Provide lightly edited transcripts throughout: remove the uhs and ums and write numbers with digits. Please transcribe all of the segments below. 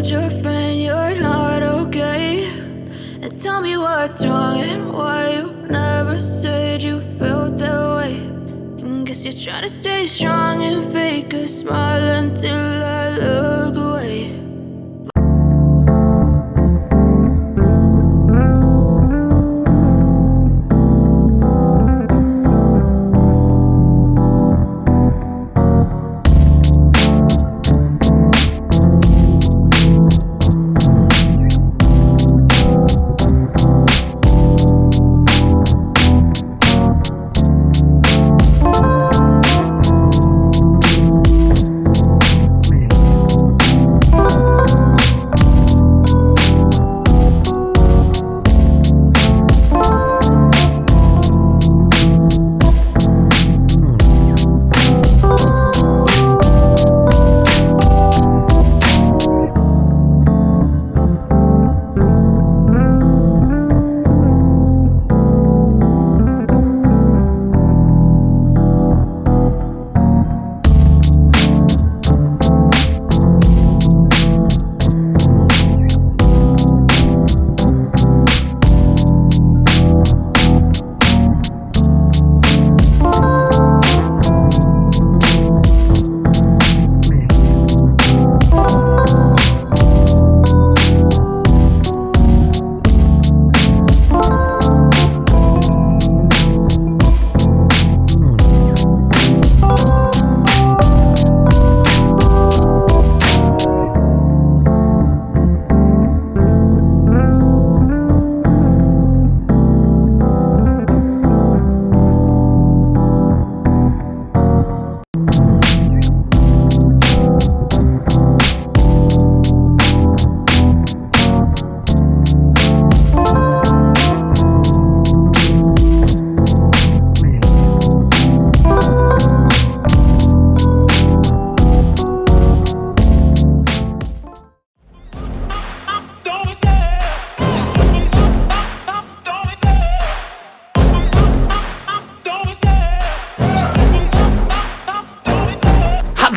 told your friend you're not okay, and tell me what's wrong and why you never said you felt that way. And guess you're trying to stay strong and fake a smile until I look away.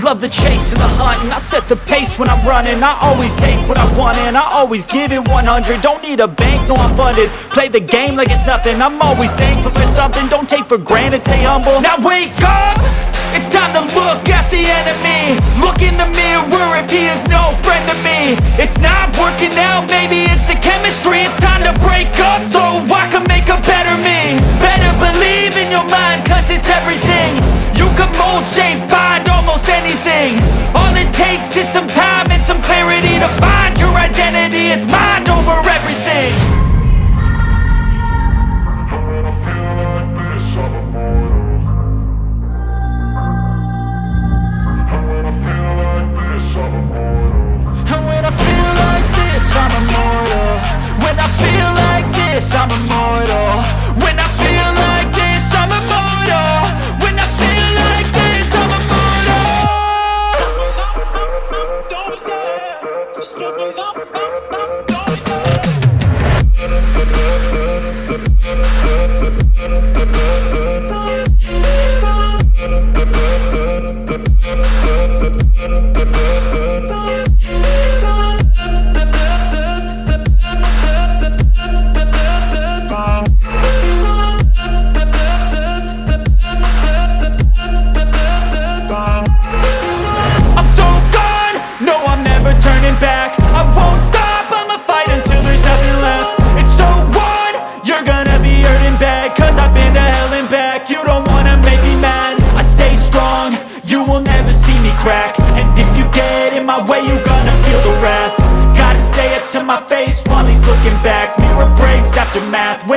Love the chase and the hunt, and I set the pace when I'm running. I always take what I want and I always give it 100. Don't need a bank, no I'm funded. Play the game like it's nothing. I'm always thankful for something. Don't take for granted, stay humble. Now wake up! It's time to look at the enemy. Look in the mirror if he is no friend to me. It's not working out, maybe it's the chemistry. It's time to break up so I can make a better me. Better believe in your mind, cause it's everything. You can mold, shape, find almost anything. All it takes is some time and some clarity to find your identity. It's mind over everything. And when I feel like this, I'm immortal. When I feel like this, I'm immortal. When I feel like this, I'm immortal. When I feel like this, I'm immortal. Don't be scared. Just give me up. Don't be scared. Turning back, I won't stop, I'ma fight until there's nothing left. It's so on, you're gonna be hurting bad, cause I've been to hell and back. You don't wanna make me mad, I stay strong, you will never see me crack. And if you get in my way, you're gonna feel the wrath. Gotta say it to my face while he's looking back. Mirror breaks, aftermath.